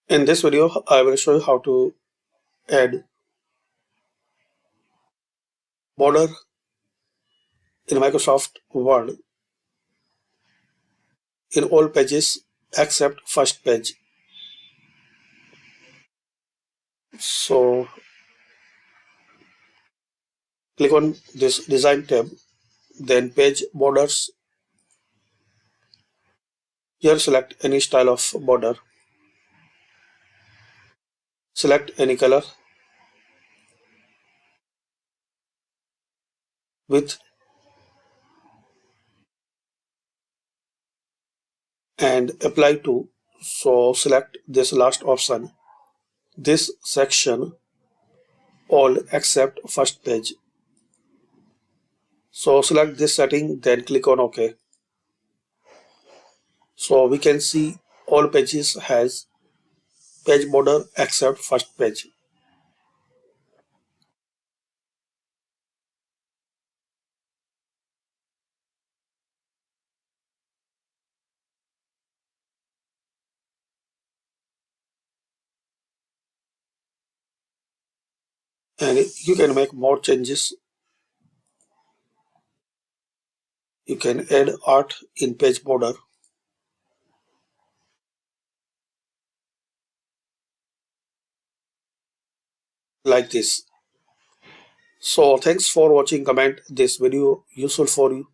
In this video, I will show you how to add border in Microsoft Word in all pages except first page. So click on this design tab, then page borders. Here select any style of border. Select any color, width and apply to. So select this last option. This section all except first page. So select this setting, then click on OK. So we can see all pages has page border except first page. And you can make more changes. You can add art in page border like this. So thanks for watching. Comment this video useful for you.